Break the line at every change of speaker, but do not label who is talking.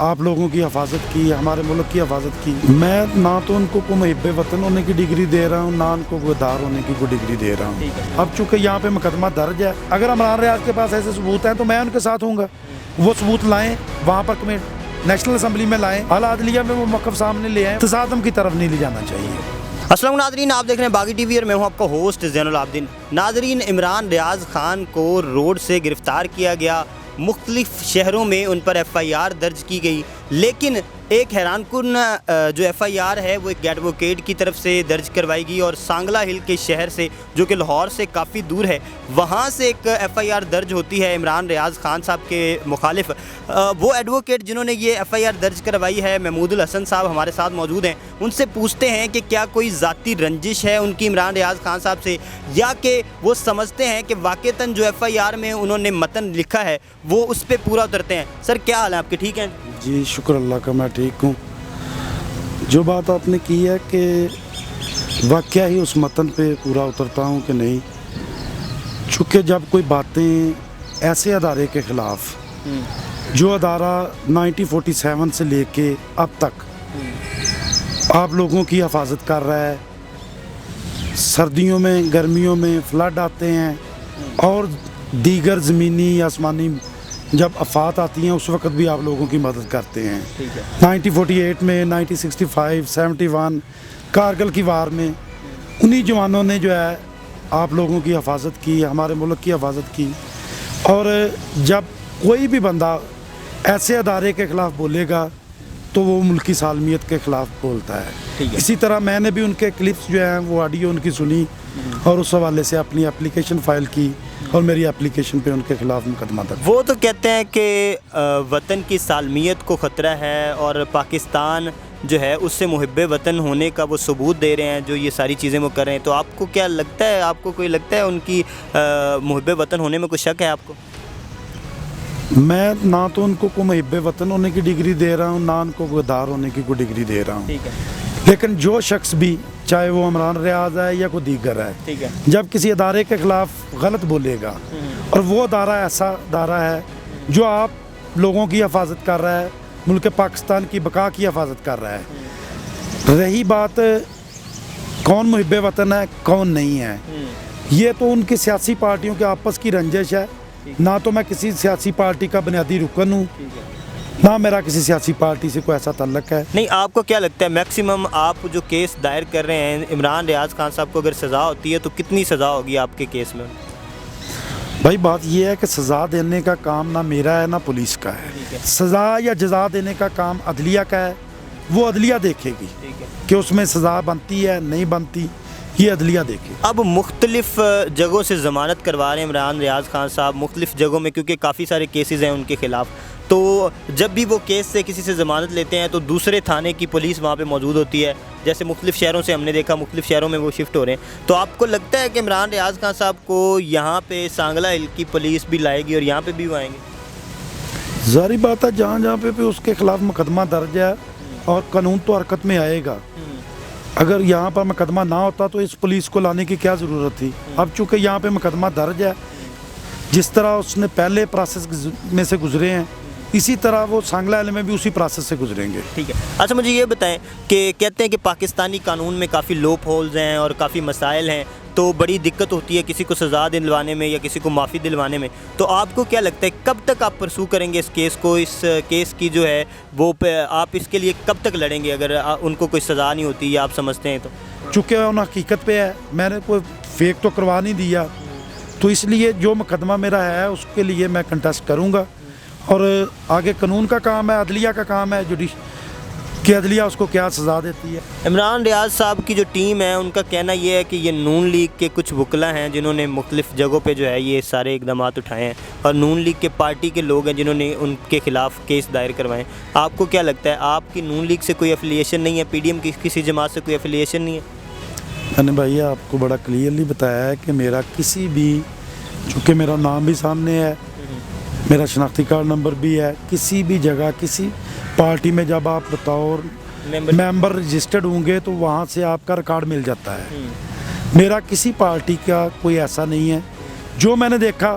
آپ لوگوں کی حفاظت کی, ہمارے ملک کی حفاظت کی. میں نہ تو ان کو کوئی محب وطن ہونے کی ڈگری دے رہا ہوں, نہ ان کو گودار ہونے کی کوئی ڈگری دے رہا ہوں. اب چونکہ یہاں پہ مقدمہ درج ہے, اگر عمران ریاض کے پاس ایسے ثبوت ہیں تو میں ان کے ساتھ ہوں گا. وہ ثبوت لائیں, وہاں پر نیشنل اسمبلی میں لائیں, اعلیٰ عدلیہ میں وہ موقف سامنے لے آئیں. تصادم کی طرف نہیں لے جانا چاہیے.
السلام ناظرین, آپ دیکھ رہے ہیں باغی ٹی وی اور میں ہوں آپ کا ہوسٹ زین العابدین. ناظرین, عمران ریاض خان کو روڈ سے گرفتار کیا گیا, مختلف شہروں میں ان پر ایف آئی آر درج کی گئی, لیکن ایک حیران کن جو ایف آئی آر ہے وہ ایک ایڈوکیٹ کی طرف سے درج کروائی گئی اور سانگلہ ہل کے شہر سے, جو کہ لاہور سے کافی دور ہے, وہاں سے ایک ایف آئی آر درج ہوتی ہے عمران ریاض خان صاحب کے مخالف. وہ ایڈوکیٹ جنہوں نے یہ ایف آئی آر درج کروائی ہے, محمود الحسن صاحب ہمارے ساتھ موجود ہیں. ان سے پوچھتے ہیں کہ کیا کوئی ذاتی رنجش ہے ان کی عمران ریاض خان صاحب سے, یا کہ وہ سمجھتے ہیں کہ واقعتاً جو ایف آئی آر میں انہوں نے متن لکھا ہے وہ اس پہ پورا اترتے ہیں. سر, کیا حال ہے آپ کے؟ ٹھیک ہیں
جی, شکر اللہ کا, میں ٹھیک ہوں. جو بات آپ نے کی ہے کہ واقعہ ہی اس متن پہ پورا اترتا ہوں کہ نہیں, چونکہ جب کوئی باتیں ایسے ادارے کے خلاف جو ادارہ 1947 سے لے کے اب تک آپ لوگوں کی حفاظت کر رہا ہے, سردیوں میں گرمیوں میں فلڈ آتے ہیں اور دیگر زمینی یا آسمانی جب آفات آتی ہیں اس وقت بھی آپ لوگوں کی مدد کرتے ہیں. 1948 میں, 1965, 71 کارگل کی وار میں انہی جوانوں نے جو ہے آپ لوگوں کی حفاظت کی, ہمارے ملک کی حفاظت کی. اور جب کوئی بھی بندہ ایسے ادارے کے خلاف بولے گا تو وہ ملکی سالمیت کے خلاف بولتا ہے. اسی طرح میں نے بھی ان کے کلپس جو ہیں وہ آڈیو ان کی سنی اور اس حوالے سے اپنی اپلیکیشن فائل کی, اور میری اپلیکیشن پہ ان کے خلاف مقدمہ درج.
وہ تو کہتے ہیں کہ وطن کی سالمیت کو خطرہ ہے اور پاکستان جو ہے اس سے محب وطن ہونے کا وہ ثبوت دے رہے ہیں جو یہ ساری چیزیں وہ کر رہے ہیں. تو آپ کو کیا لگتا ہے, آپ کو کوئی لگتا ہے ان کی محب وطن ہونے میں کوئی شک ہے آپ کو؟
میں نہ تو ان کو کوئی محب وطن ہونے کی ڈگری دے رہا ہوں, نہ ان کو گودار ہونے کی کوئی ڈگری دے رہا ہوں. لیکن جو شخص بھی, چاہے وہ عمران ریاض ہے یا کوئی دیگر ہے, جب کسی ادارے کے خلاف غلط بولے گا اور وہ ادارہ ایسا ادارہ ہے جو آپ لوگوں کی حفاظت کر رہا ہے, ملک پاکستان کی بقا کی حفاظت کر رہا ہے, رہی بات کون محب وطن ہے کون نہیں ہے, یہ تو ان کی سیاسی پارٹیوں کے آپس کی رنجش ہے. نہ تو میں کسی سیاسی پارٹی کا بنیادی رکن ہوں, نہ میرا کسی سیاسی پارٹی سے کوئی ایسا تعلق ہے.
نہیں, آپ کو کیا لگتا ہے میکسیمم آپ جو کیس دائر کر رہے ہیں عمران ریاض خان صاحب کو اگر سزا ہوتی ہے تو کتنی سزا ہوگی آپ کے کیس میں؟
بھائی بات یہ ہے کہ سزا دینے کا کام نہ میرا ہے نہ پولیس کا ہے. سزا یا جزا دینے کا کام عدلیہ کا ہے, وہ عدلیہ دیکھے گی کہ اس میں سزا بنتی ہے نہیں بنتی, یہ عدلیہ دیکھے.
اب مختلف جگہوں سے ضمانت کروا رہے ہیں عمران ریاض خان صاحب, مختلف جگہوں میں, کیونکہ کافی سارے کیسز ہیں ان کے خلاف. تو جب بھی وہ کیس سے کسی سے ضمانت لیتے ہیں تو دوسرے تھانے کی پولیس وہاں پہ موجود ہوتی ہے, جیسے مختلف شہروں سے ہم نے دیکھا, مختلف شہروں میں وہ شفٹ ہو رہے ہیں. تو آپ کو لگتا ہے کہ عمران ریاض خان صاحب کو یہاں پہ سانگلہ ہل کی پولیس بھی لائے گی اور یہاں پہ بھی وہ آئیں گے؟
ظاہری بات ہے, جہاں جہاں پہ اس کے خلاف مقدمہ درج ہے اور قانون تو حرکت میں آئے گا. اگر یہاں پر مقدمہ نہ ہوتا تو اس پولیس کو لانے کی کیا ضرورت تھی. اب چونکہ یہاں پہ مقدمہ درج ہے, جس طرح اس نے پہلے پروسیس میں سے گزرے ہیں اسی طرح وہ سانگلہ ہل میں بھی اسی پروسیس سے گزریں گے.
ٹھیک ہے. اچھا, مجھے یہ بتائیں کہ کہتے ہیں کہ پاکستانی قانون میں کافی لوپ ہولز ہیں اور کافی مسائل ہیں, تو بڑی دقت ہوتی ہے کسی کو سزا دلوانے میں یا کسی کو معافی دلوانے میں. تو آپ کو کیا لگتا ہے کب تک آپ پرسو کریں گے اس کیس کو, اس کیس کی جو ہے وہ آپ اس کے لیے کب تک لڑیں گے اگر ان کو کوئی سزا نہیں ہوتی یا آپ سمجھتے ہیں تو؟
چونکہ ان حقیقت پہ ہے, میں نے کوئی فیک تو کروا نہیں دیا, تو اس لیے جو مقدمہ میرا ہے اس کے لیے میں کنٹیسٹ کروں گا. اور آگے قانون کا کام ہے, عدلیہ کا کام ہے کہ عدلیہ اس کو کیا سزا دیتی ہے.
عمران ریاض صاحب کی جو ٹیم ہے ان کا کہنا یہ ہے کہ یہ نون لیگ کے کچھ وکلا ہیں جنہوں نے مختلف جگہوں پہ جو ہے یہ سارے اقدامات اٹھائے ہیں, اور نون لیگ کے پارٹی کے لوگ ہیں جنہوں نے ان کے خلاف کیس دائر کروائے ہیں. آپ کو کیا لگتا ہے, آپ کی نون لیگ سے کوئی افیلیشن نہیں ہے, پی ڈی ایم کی کسی جماعت سے کوئی افیلیشن نہیں ہے؟
میں نے بھائی آپ کو بڑا کلیئرلی بتایا ہے کہ میرا کسی بھی, چونکہ میرا نام بھی سامنے ہے, میرا شناختی کارڈ نمبر بھی ہے, کسی بھی جگہ کسی پارٹی میں جب آپ بطور ممبر رجسٹرڈ ہوں گے تو وہاں سے آپ کا ریکارڈ مل جاتا ہے. میرا کسی پارٹی کا کوئی ایسا نہیں ہے. جو میں نے دیکھا